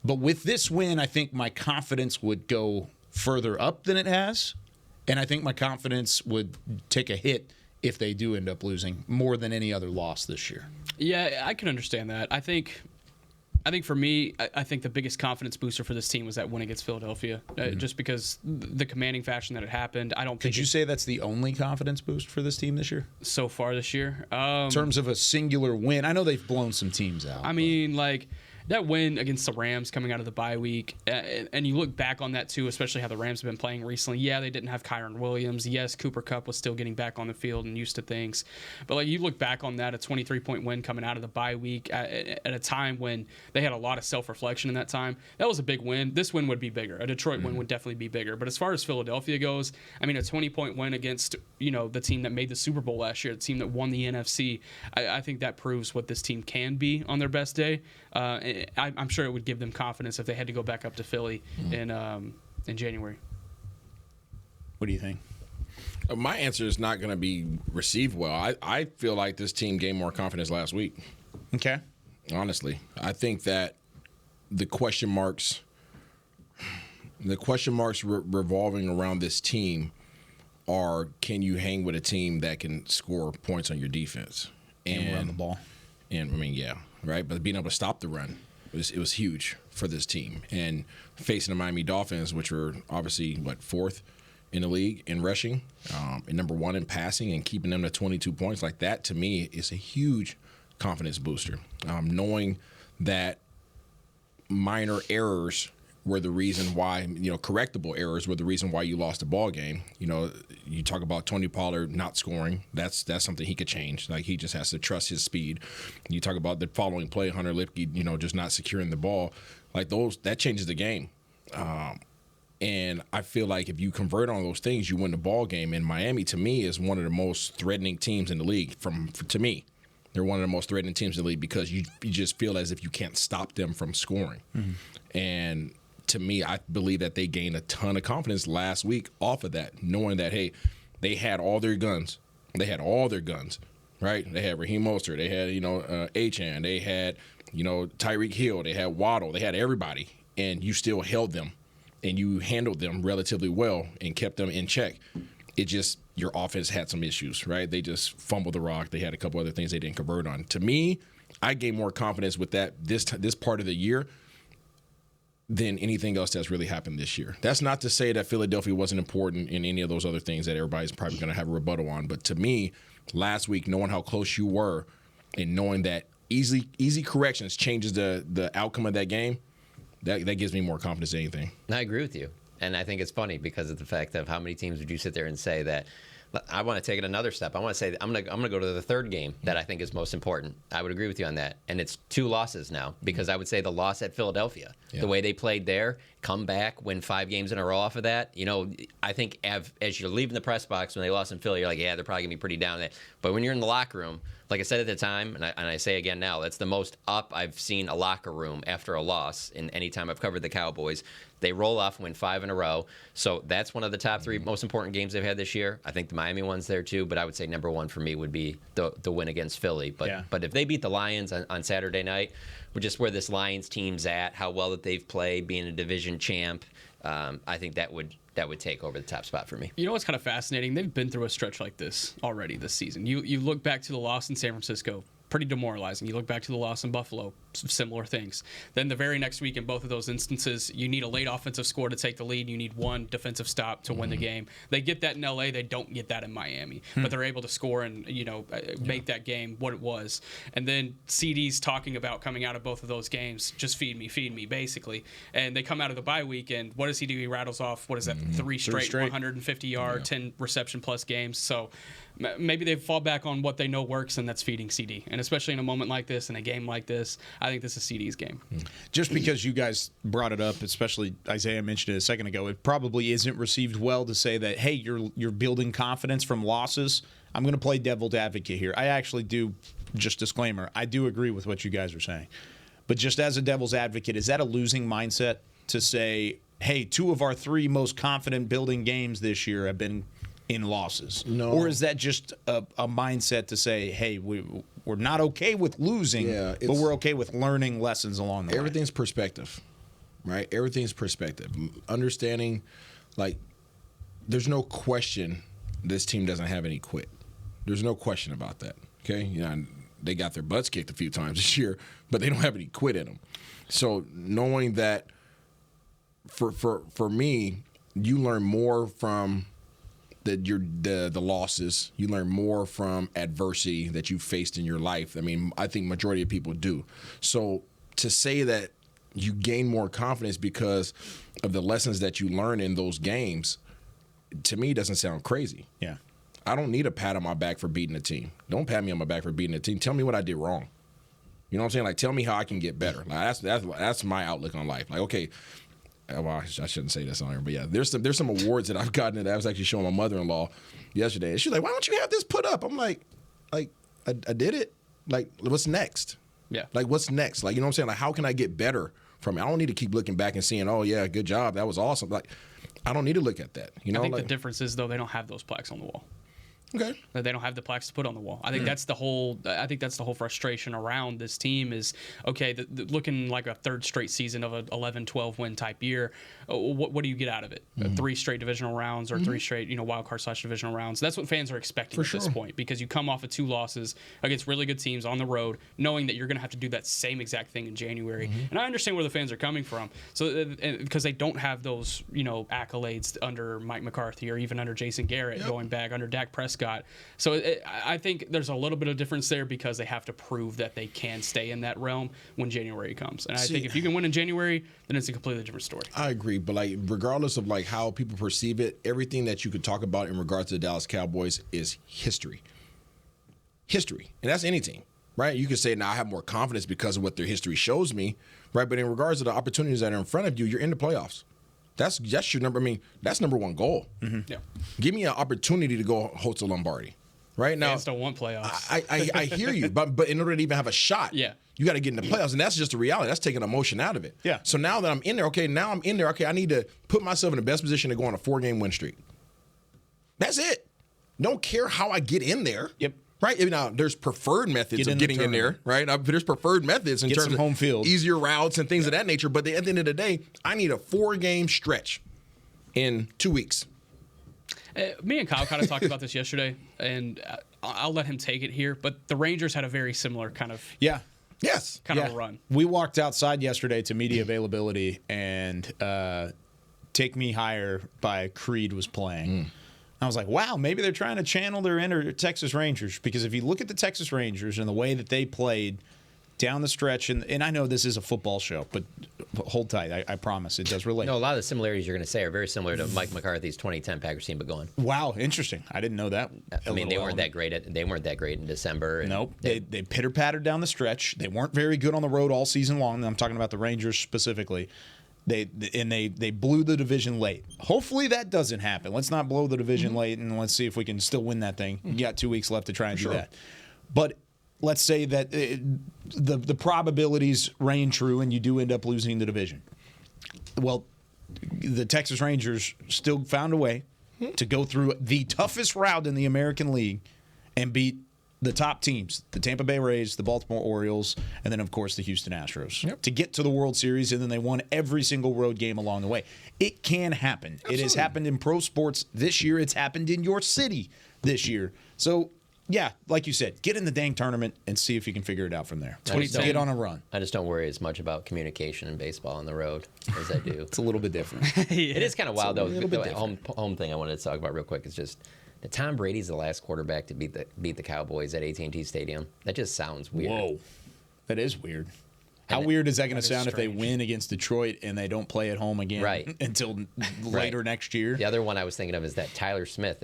But with this win, I think my confidence would go further up than it has. And I think my confidence would take a hit if they do end up losing more than any other loss this year. Yeah, I can understand that. I think I think for me, I think the biggest confidence booster for this team was that win against Philadelphia, just because the commanding fashion that it happened. I don't think. Could you say that's the only confidence boost for this team this year? So far this year, in terms of a singular win, I know they've blown some teams out. I mean, like that win against the Rams coming out of the bye week, and you look back on that too, especially how the Rams have been playing recently. Yeah, they didn't have Kyron Williams. Yes, Cooper Kupp was still getting back on the field and used to things. But like you look back on that, a 23-point win coming out of the bye week at a time when they had a lot of self-reflection in that time. That was a big win. This win would be bigger. A Detroit win would definitely be bigger. But as far as Philadelphia goes, I mean, a 20-point win against, the team that made the Super Bowl last year, the team that won the NFC, I think that proves what this team can be on their best day. I'm sure it would give them confidence if they had to go back up to Philly in January. What do you think? My answer is not going to be received well. I feel like this team gained more confidence last week. Okay. Honestly, I think that the question marks revolving around this team are, can you hang with a team that can score points on your defense and run the ball? And I mean, yeah, right. But being able to stop the run, it was huge for this team. And facing the Miami Dolphins, which were obviously, fourth in the league in rushing, and number one in passing, and keeping them to 22 points, like that to me is a huge confidence booster. Knowing that minor errors were the reason why, correctable errors were the reason why you lost the ball game. You talk about Tony Pollard not scoring. That's something he could change. Like, he just has to trust his speed. You talk about the following play, Hunter Lipke, just not securing the ball. Like, that changes the game. And I feel like if you convert on those things, you win the ball game. And Miami, to me, is one of the most threatening teams in the league. To me, they're one of the most threatening teams in the league because you just feel as if you can't stop them from scoring. Mm-hmm. And to me, I believe that they gained a ton of confidence last week off of that, knowing that, hey, they had all their guns. They had all their guns, right? They had Raheem Mostert. They had, Achane. They had, Tyreek Hill. They had Waddle. They had everybody. And you still held them. And you handled them relatively well and kept them in check. It just, your offense had some issues, right? They just fumbled the rock. They had a couple other things they didn't convert on. To me, I gained more confidence with this part of the year than anything else that's really happened this year. That's not to say that Philadelphia wasn't important in any of those other things that everybody's probably going to have a rebuttal on. But to me, last week, knowing how close you were and knowing that easy corrections changes the outcome of that game, that gives me more confidence than anything. I agree with you. And I think it's funny because of the fact of how many teams would you sit there and say that, I want to take it another step. I want to say I'm gonna go to the third game that I think is most important. I would agree with you on that. And it's 2 losses now, because I would say the loss at Philadelphia, the way they played there, come back, win 5 games in a row off of that. I think as you're leaving the press box when they lost in Philly, you're like, yeah, they're probably gonna be pretty down there. But when you're in the locker room, like I said at the time, and I say again now, that's the most up I've seen a locker room after a loss in any time I've covered the Cowboys. They roll off and win 5 in a row. So that's one of the top 3 most important games they've had this year. I think the Miami one's there too, but I would say number 1 for me would be the win against Philly. But if they beat the Lions on Saturday night, just where this Lions team's at, how well that they've played, being a division champ, I think that would take over the top spot for me. You know what's kind of fascinating? They've been through a stretch like this already this season. You look back to the loss in San Francisco, pretty demoralizing. You look back to the loss in Buffalo, similar things. Then the very next week, in both of those instances, you need a late offensive score to take the lead. You need one defensive stop to win the game. They get that in LA. They don't get that in Miami. But they're able to score and make that game what it was. And then CD's talking about coming out of both of those games, just feed me, basically. And they come out of the bye week, and what does he do? He rattles off, what is that, 3 straight 150-yard, 10 reception plus games. So maybe they fall back on what they know works, and that's feeding CD. And especially in a moment like this, in a game like this, I think this is CD's game. Just because you guys brought it up, especially Isaiah mentioned it a second ago, it probably isn't received well to say that, hey, you're building confidence from losses. I'm going to play devil's advocate here. I actually do, just disclaimer, I do agree with what you guys are saying. But just as a devil's advocate, is that a losing mindset to say, hey, 2 of our 3 most confident building games this year have been in losses? No. Or is that just a mindset to say, hey, we're not okay with losing, but we're okay with learning lessons along the way? Everything's perspective, right? Everything's perspective. Understanding, like, there's no question this team doesn't have any quit. There's no question about that, okay? they got their butts kicked a few times this year, but they don't have any quit in them. So knowing that, for me, you learn more from the losses. You learn more from adversity that you faced in your life. I mean, I think majority of people do. So to say that you gain more confidence because of the lessons that you learn in those games, to me, doesn't sound crazy. Yeah. I don't need a pat on my back for beating a team. Don't pat me on my back for beating a team. Tell me what I did wrong. You know what I'm saying? Like, tell me how I can get better. Like, that's my outlook on life. Like, okay, well, I shouldn't say this on here, but yeah, there's some awards that I've gotten that I was actually showing my mother-in-law yesterday, and she's like, "Why don't you have this put up?" I'm like, I did it. Like, what's next? Yeah. Like, what's next? Like, you know what I'm saying? Like, how can I get better from it? I don't need to keep looking back and seeing, oh yeah, good job, that was awesome. Like, I don't need to look at that. You know, I think like, the difference is though they don't have those plaques on the wall. Okay. They don't have the plaques to put on the wall. I think that's the whole. I think that's the whole frustration around this team is okay. Looking like a third straight season of an 11-12 win type year. What do you get out of it? 3 straight divisional rounds or 3 straight wild card / divisional rounds. That's what fans are expecting at this point because you come off of 2 losses against really good teams on the road, knowing that you're going to have to do that same exact thing in January. And I understand where the fans are coming from. So because they don't have those accolades under Mike McCarthy or even under Jason Garrett going back under Dak Prescott. So I think there's a little bit of difference there because they have to prove that they can stay in that realm when January comes. And I think if you can win in January, then it's a completely different story. I agree, but like regardless of like how people perceive it, everything that you could talk about in regards to the Dallas Cowboys is history. History, and that's any team, right? You could say now I have more confidence because of what their history shows me, right? But in regards to the opportunities that are in front of you, you're in the playoffs. That's your number. I mean, that's number one goal. Yeah. Give me an opportunity to go host a Lombardi. Right now, fans don't want playoffs. I hear you, but in order to even have a shot, you got to get in the playoffs, and that's just the reality. That's taking emotion out of it. Yeah. So now that I'm in there, I need to put myself in the best position to go on a 4-game win streak. That's it. Don't care how I get in there. Yep. Right now, there's preferred methods of getting in there, right? There's preferred methods in terms of home field, easier routes and things of that nature. But at the end of the day, I need a 4-game stretch in 2 weeks. Me and Kyle kind of talked about this yesterday, and I'll let him take it here. But the Rangers had a very similar kind of of a run. We walked outside yesterday to media availability, and "Take Me Higher" by Creed was playing. I was like, wow, maybe they're trying to channel their inner Texas Rangers, because if you look at the Texas Rangers and the way that they played down the stretch, and I know this is a football show, but hold tight. I promise it does relate. No, a lot of the similarities you're going to say are very similar to Mike McCarthy's 2010 Packers team, but go on. Wow, interesting. I didn't know that. I mean, they weren't that great in December. Nope. They pitter-pattered down the stretch. They weren't very good on the road all season long. I'm talking about the Rangers specifically. They blew the division late. Hopefully that doesn't happen. Let's not blow the division late, and let's see if we can still win that thing. You got 2 weeks left to try and do that. But let's say that the probabilities reign true, and you do end up losing the division. Well, the Texas Rangers still found a way to go through the toughest route in the American League and beat the top teams, the Tampa Bay Rays, the Baltimore Orioles, and then, of course, the Houston Astros, to get to the World Series, and then they won every single road game along the way. It can happen. Absolutely. It has happened in pro sports this year. It's happened in your city this year. So, yeah, like you said, get in the dang tournament and see if you can figure it out from there. Get on a run. I just don't worry as much about communication in baseball on the road as I do. It's a little bit different. It is kind of wild, though. The home thing I wanted to talk about real quick is just that Tom Brady's the last quarterback to beat the Cowboys at AT&T Stadium. That just sounds weird. Whoa. That is weird. How weird is that going to sound if they win against Detroit and they don't play at home again until later next year? The other one I was thinking of is that Tyler Smith.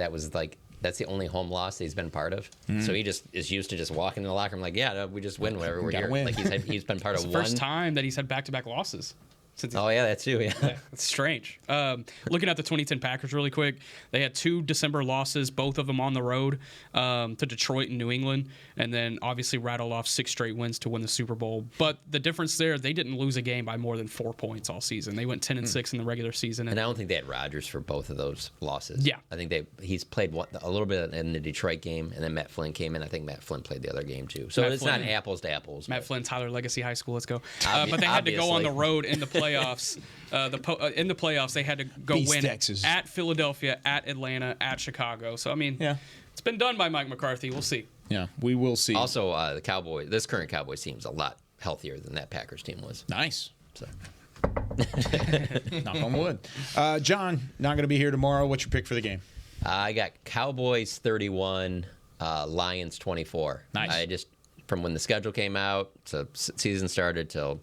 That's the only home loss that he's been part of. So he just is used to just walking in the locker room like, we just win whenever we're here. Win. Like he's been part of the first time that he's had back-to-back losses. That too, yeah. It's strange. Looking at the 2010 Packers really quick, they had 2 December losses, both of them on the road to Detroit and New England, and then obviously rattled off 6 straight wins to win the Super Bowl. But the difference there, they didn't lose a game by more than 4 points all season. They went 10-6 in the regular season. And I don't think they had Rodgers for both of those losses. Yeah. I think he's played a little bit in the Detroit game, and then Matt Flynn came in. I think Matt Flynn played the other game too. So it's not apples to apples. Matt Flynn, Tyler Legacy High School, let's go. But they had to go on the road in the playoffs. In the playoffs, they had to go win Texas. At Philadelphia, at Atlanta, at Chicago. So, I mean, it's been done by Mike McCarthy. We'll see. Yeah, we will see. Also, this current Cowboys team is a lot healthier than that Packers team was. Nice. So. Knock on wood. John, not going to be here tomorrow. What's your pick for the game? I got Cowboys 31, Lions 24. Nice. From when the schedule came out to season started till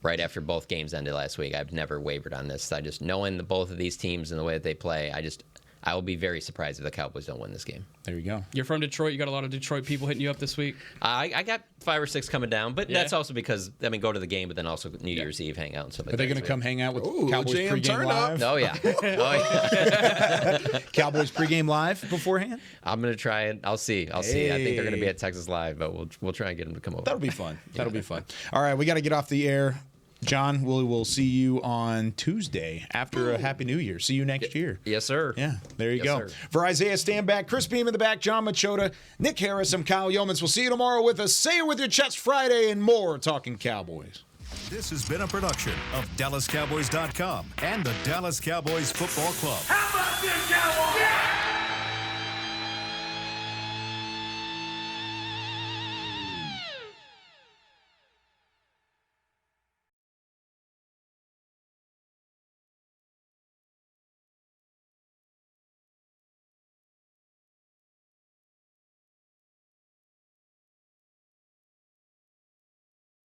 right after both games ended last week, I've never wavered on this. I just, knowing both of these teams and the way that they play, I will be very surprised if the Cowboys don't win this game. There you go. You're from Detroit. You got a lot of Detroit people hitting you up this week. I got 5 or 6 coming down, but that's also because, go to the game, but then also New Year's Eve hang out and stuff like that. Are they going to come hang out with Cowboys pregame live? Oh, yeah. Cowboys pregame live beforehand? I'm going to try it. I'll see. I think they're going to be at Texas Live, but we'll try and get them to come over. That'll be fun. All right, we got to get off the air. John, we'll see you on Tuesday after a Happy New Year. See you next year. Yes, sir. Yeah, there you go. Sir. For Isaiah Standback, Chris Beam in the back, John Machota, Nick Harris, I'm Kyle Yeomans. We'll see you tomorrow with a Say It With Your Chest Friday and more Talking Cowboys. This has been a production of DallasCowboys.com and the Dallas Cowboys Football Club. How about this, Cowboys? Yeah!